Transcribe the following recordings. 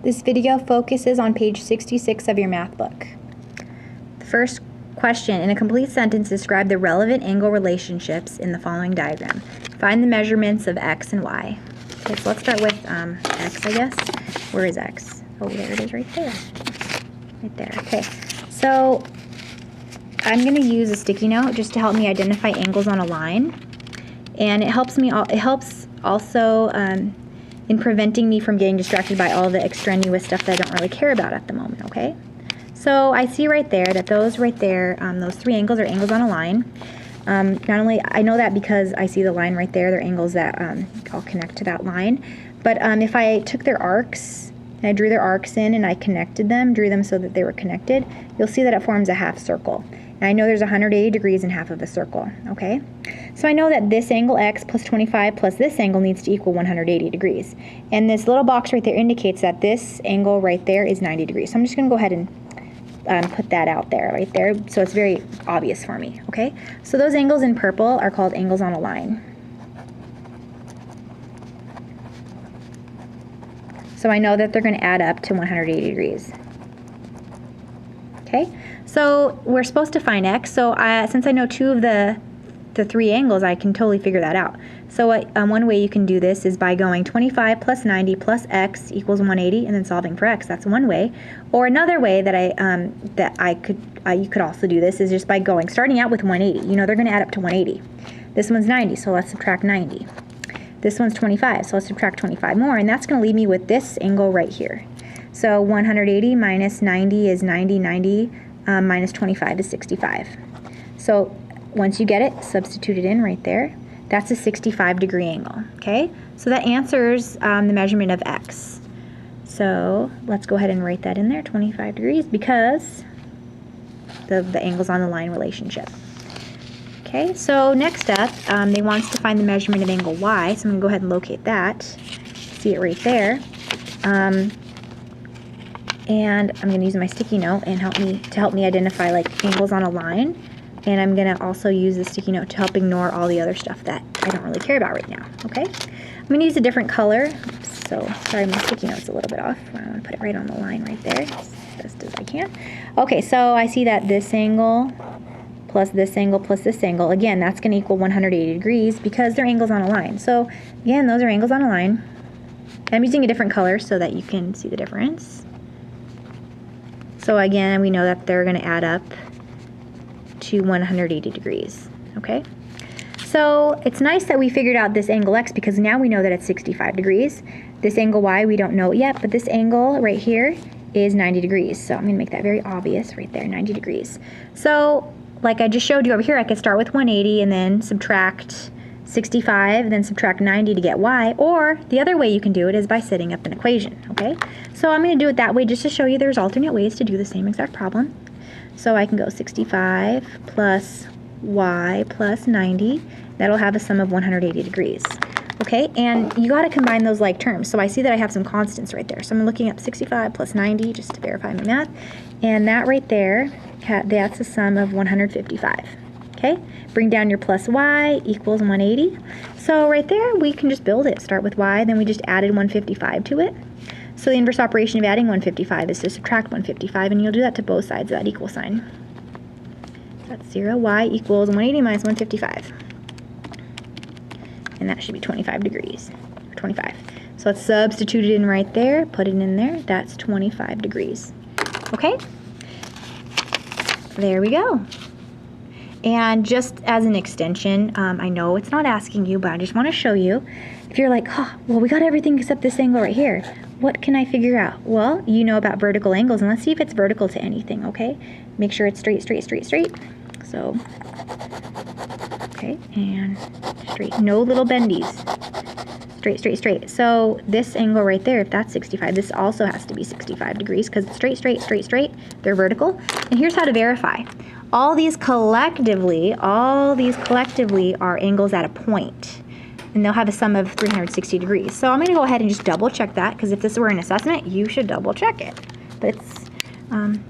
This video focuses on page 66 of your math book. The first question, in a complete sentence, describe the relevant angle relationships in the following diagram. Find the measurements of x and y. Okay, so let's start with x, I guess. Where is x? Oh, there it is right there. Right there. Okay, so I'm going to use a sticky note just to help me identify angles on a line. And it helps also in preventing me from getting distracted by all the extraneous stuff that I don't really care about at the moment, okay? So I see right there that those right there, those three angles are angles on a line. Not only, I know that because I see the line right there, they're angles that I'll connect to that line. But if I took their arcs, and I drew their arcs in and I connected them, drew them so that they were connected, you'll see that it forms a half circle. And I know there's 180 degrees in half of a circle, okay? So I know that this angle x plus 25 plus this angle needs to equal 180 degrees. And this little box right there indicates that this angle right there is 90 degrees. So I'm just going to go ahead and put that out there, right there, so it's very obvious for me, okay? So those angles in purple are called angles on a line. So I know that they're going to add up to 180 degrees. Okay, so we're supposed to find x, so since I know two of the three angles, I can totally figure that out. So one way you can do this is by going 25 plus 90 plus x equals 180 and then solving for x. That's one way. Or another way that you could also do this is just by starting out with 180. You know they're going to add up to 180. This one's 90, so let's subtract 90. This one's 25, so let's subtract 25 more, and that's going to leave me with this angle right here. So 180 minus 90 is 90 minus 25 is 65. So once you get it, substitute it in right there. That's a 65-degree angle, okay? So that answers the measurement of x. So let's go ahead and write that in there, 25 degrees, because the angles on the line relationship. Okay, so next up, they want us to find the measurement of angle y, so I'm going to go ahead and locate that. See it right there. And I'm going to use my sticky note and help me identify like angles on a line. And I'm going to also use the sticky note to help ignore all the other stuff that I don't really care about right now, okay? I'm going to use a different color. Oops, so sorry, my sticky note's a little bit off. I want to put it right on the line right there as best as I can. Okay, so I see that this angle plus this angle plus this angle, again, that's going to equal 180 degrees because they're angles on a line. So again, those are angles on a line. I'm using a different color so that you can see the difference. So again, we know that they're going to add up to 180 degrees, okay? So it's nice that we figured out this angle x because now we know that it's 65 degrees. This angle y, we don't know it yet, but this angle right here is 90 degrees. So I'm going to make that very obvious right there, 90 degrees. So like I just showed you over here, I could start with 180 and then subtract 65, then subtract 90 to get y, or the other way you can do it is by setting up an equation, okay? So I'm going to do it that way just to show you there's alternate ways to do the same exact problem. So I can go 65 plus y plus 90. That'll have a sum of 180 degrees, okay? And you got to combine those like terms. So I see that I have some constants right there. So I'm looking up 65 plus 90 just to verify my math. And that right there, that's a sum of 155. Okay, bring down your plus y equals 180. So right there, we can just build it. Start with y, then we just added 155 to it. So the inverse operation of adding 155 is to subtract 155, and you'll do that to both sides of that equal sign. That's 0, y equals 180 minus 155. And that should be 25 degrees, 25. So let's substitute it in right there, put it in there. That's 25 degrees. Okay, there we go. And just as an extension, I know it's not asking you, but I just want to show you. If you're like, oh, well, we got everything except this angle right here. What can I figure out? Well, you know about vertical angles, and let's see if it's vertical to anything, okay? Make sure it's straight, straight, straight, straight. So, okay, and straight. No little bendies. Straight, straight, straight. So this angle right there, if that's 65, this also has to be 65 degrees because it's straight, straight, straight, straight. They're vertical. And here's how to verify. All these collectively are angles at a point, and they'll have a sum of 360 degrees. So I'm going to go ahead and just double check that, because if this were an assessment, you should double check it. But it's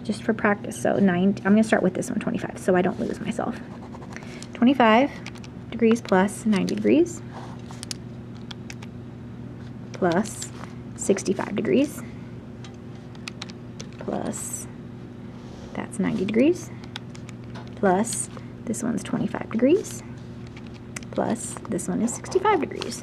just for practice. So I'm going to start with this one, 25, so I don't lose myself. 25 degrees plus 90 degrees plus 65 degrees plus, that's 90 degrees, plus this one's 25 degrees, plus this one is 65 degrees.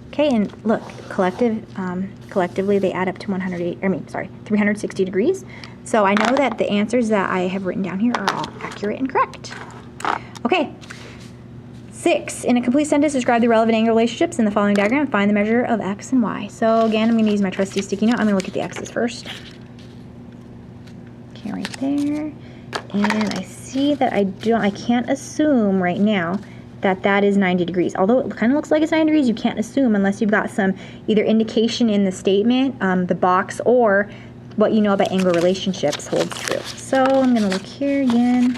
Okay, and look, collectively they add up to 360 degrees. So I know that the answers that I have written down here are all accurate and correct. Okay, 6. In a complete sentence, describe the relevant angle relationships in the following diagram and find the measure of x and y. So again, I'm going to use my trusty sticky note. I'm going to look at the x's first. Okay, right there. And I see that I can't assume right now that is 90 degrees. Although it kind of looks like it's 90 degrees, you can't assume unless you've got some either indication in the statement, the box, or what you know about angle relationships holds true. So I'm going to look here again.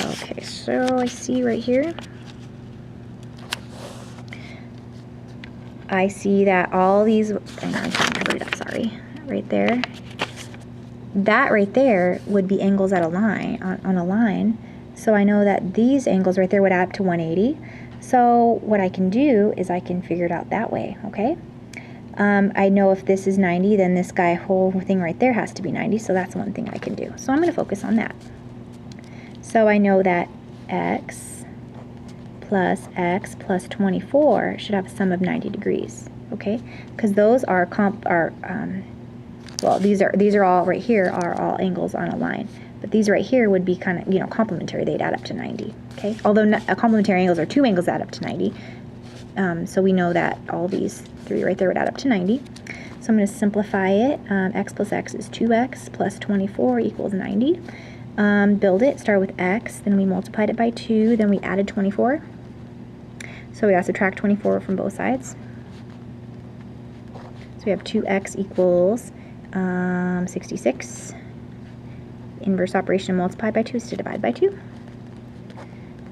Okay, so I see right here. I see that all these, hang on, I'm trying to cover it up, sorry. Right there. That right there would be angles at a line, on a line. So I know that these angles right there would add up to 180. So what I can do is I can figure it out that way, okay? I know if this is 90, then this whole thing right there has to be 90, so that's one thing I can do. So I'm going to focus on that. So I know that x plus 24 should have a sum of 90 degrees, okay? Because those are well, these are all right here are all angles on a line. But these right here would be kind of, complementary. They'd add up to 90, okay? Although complementary angles are two angles that add up to 90. So we know that all these three right there would add up to 90. So I'm going to simplify it. X plus x is 2x plus 24 equals 90. Build it. Start with x, then we multiplied it by 2, then we added 24. So we have to subtract 24 from both sides. So we have 2x equals 66. Inverse operation, multiply by 2 is to divide by 2.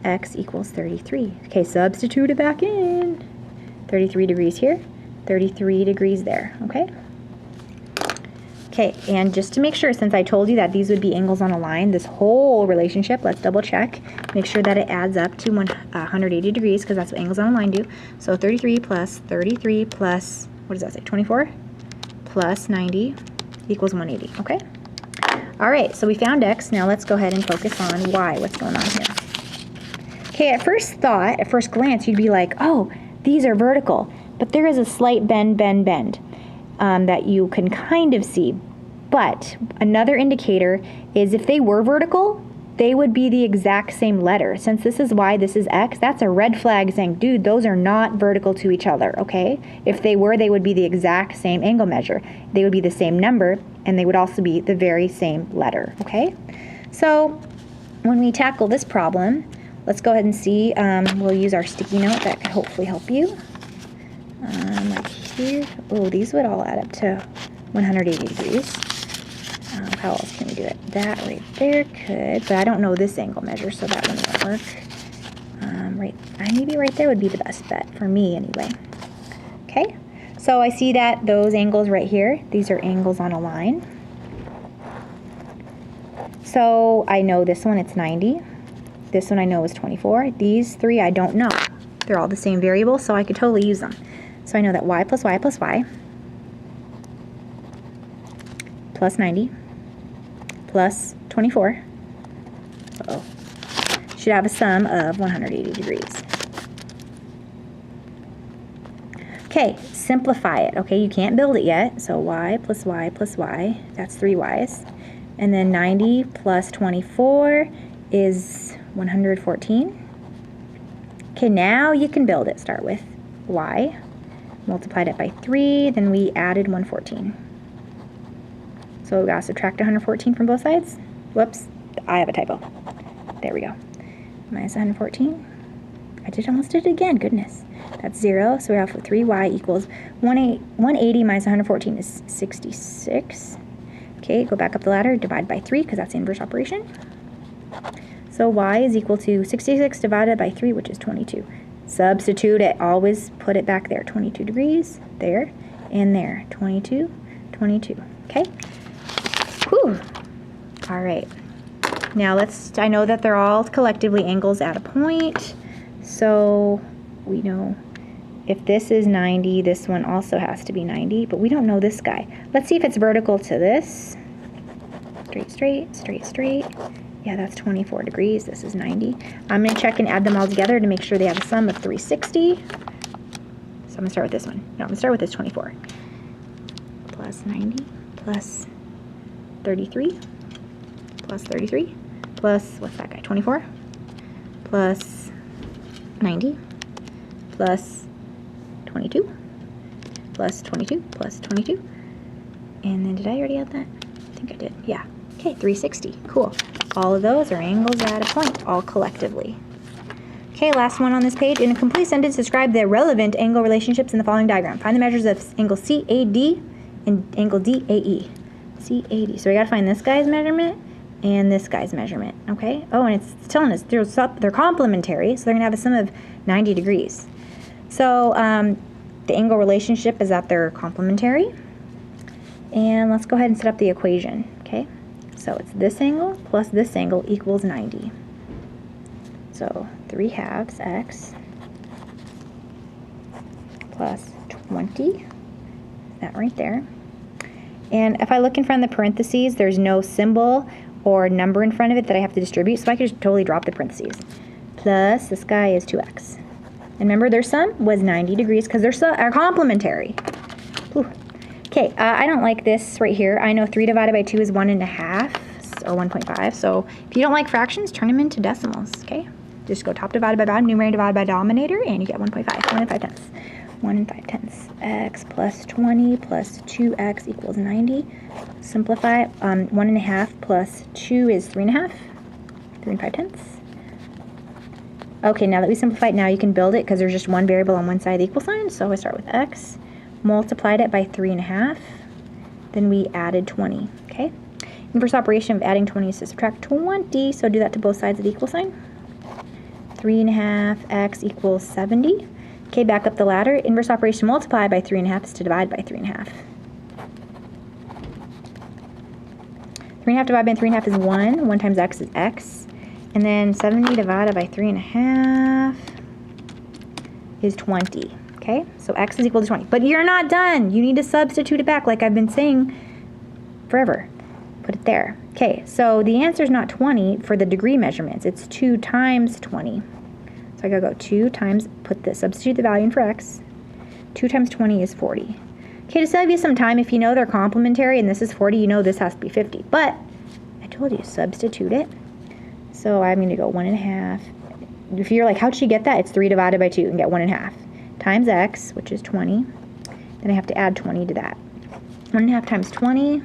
X equals 33. Okay, substitute it back in. 33 degrees here, 33 degrees there, okay? Okay, and just to make sure, since I told you that these would be angles on a line, this whole relationship, let's double check. Make sure that it adds up to 180 degrees, because that's what angles on a line do. So 33 plus, what does that say, 24? Plus 90 equals 180, okay? All right, so we found x. Now let's go ahead and focus on y. What's going on here? Okay, at first glance, you'd be like, oh, these are vertical. But there is a slight bend that you can kind of see. But another indicator is if they were vertical, they would be the exact same letter. Since this is y, this is x, that's a red flag saying, dude, those are not vertical to each other, okay? If they were, they would be the exact same angle measure. They would be the same number, and they would also be the very same letter, okay? So when we tackle this problem, let's go ahead and see. We'll use our sticky note that can hopefully help you. Like here, oh, these would all add up to 180 degrees. How else can we do it? That right there could, but I don't know this angle measure, so that one won't work. Maybe right there would be the best bet for me anyway. Okay, so I see that those angles right here, these are angles on a line. So I know this one, it's 90. This one I know is 24. These three I don't know. They're all the same variable, so I could totally use them. So I know that y plus y plus y plus 90 plus 24 should have a sum of 180 degrees. Okay, simplify it. Okay, you can't build it yet. So y plus y plus y, that's 3 y's. And then 90 plus 24 is 114. Okay, now you can build it. Start with y, multiplied it by 3, then we added 114. So we got to subtract 114 from both sides. Whoops, I have a typo. There we go. Minus 114. Almost did it again, goodness. That's 0, so we have 3y equals 180 minus 114 is 66. Okay, go back up the ladder, divide by 3, because that's the inverse operation. So y is equal to 66 divided by 3, which is 22. Substitute it, always put it back there. 22 degrees, there, and there. 22, 22, okay? Whew. All right. Now I know that they're all collectively angles at a point, so we know if this is 90, this one also has to be 90, but we don't know this guy. Let's see if it's vertical to this. Straight, straight, straight, straight. Yeah, that's 24 degrees. This is 90. I'm going to check and add them all together to make sure they have a sum of 360. So I'm going to start with this one. No, I'm going to start with this 24. Plus 90, plus 33, plus 33, plus, what's that guy, 24, plus 90, plus 22, plus 22, plus 22. And then did I already add that? I think I did. Yeah. Okay, 360. Cool. All of those are angles at a point, all collectively. Okay, last one on this page. In a complete sentence, describe the relevant angle relationships in the following diagram. Find the measures of angle CAD and angle DAE. CAD. So we got to find this guy's measurement and this guy's measurement. Okay. Oh, and it's telling us they're complementary, so they're going to have a sum of 90 degrees. So the angle relationship is that they're complementary. And let's go ahead and set up the equation. Okay. So it's this angle plus this angle equals 90. So 3/2 x plus 20, that right there. And if I look in front of the parentheses, there's no symbol or number in front of it that I have to distribute, so I could just totally drop the parentheses. Plus, this guy is 2x. And remember, their sum was 90 degrees because they're complementary. Whew. Okay, I don't like this right here. I know 3 divided by 2 is 1.5 or 1.5. So if you don't like fractions, turn them into decimals, okay? Just go top divided by bottom, numerator divided by denominator, and you get 1.5, 1 and 5 tenths. 1 and 5 tenths. X plus 20 plus 2x equals 90. Simplify. 1.5 plus 2 is 3.5. 3 and 5 tenths. Okay, now that we simplified, now you can build it because there's just one variable on one side of the equal sign. So I start with x, multiplied it by 3.5. Then we added 20. Okay. Inverse operation of adding 20 is to subtract 20. So do that to both sides of the equal sign. 3.5x equals 70. Okay, back up the ladder. Inverse operation multiply by 3.5 is to divide by 3.5. 3.5 divided by 3.5 is 1. 1 times x is x. And then 70 divided by 3.5 is 20. Okay, so x is equal to 20. But you're not done. You need to substitute it back like I've been saying forever. Put it there. Okay, so the answer is not 20 for the degree measurements. It's 2 times 20. So I gotta go 2 times, substitute the value in for x. 2 times 20 is 40. Okay, to save you some time, if you know they're complementary and this is 40, you know this has to be 50. But I told you, substitute it. So I'm gonna go 1.5. If you're like, how'd she get that? It's 3 divided by 2 and get 1.5. Times x, which is 20. Then I have to add 20 to that. 1.5 times 20,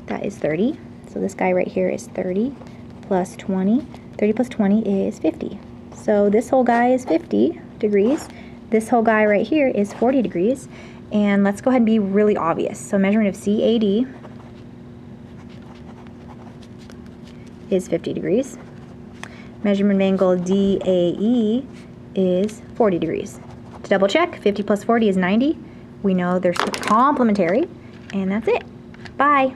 that is 30. So this guy right here is 30 plus 20. 30 plus 20 is 50. So this whole guy is 50 degrees. This whole guy right here is 40 degrees. And let's go ahead and be really obvious. So measurement of CAD is 50 degrees. Measurement of angle DAE is 40 degrees. To double check, 50 plus 40 is 90. We know they're complementary. And that's it. Bye.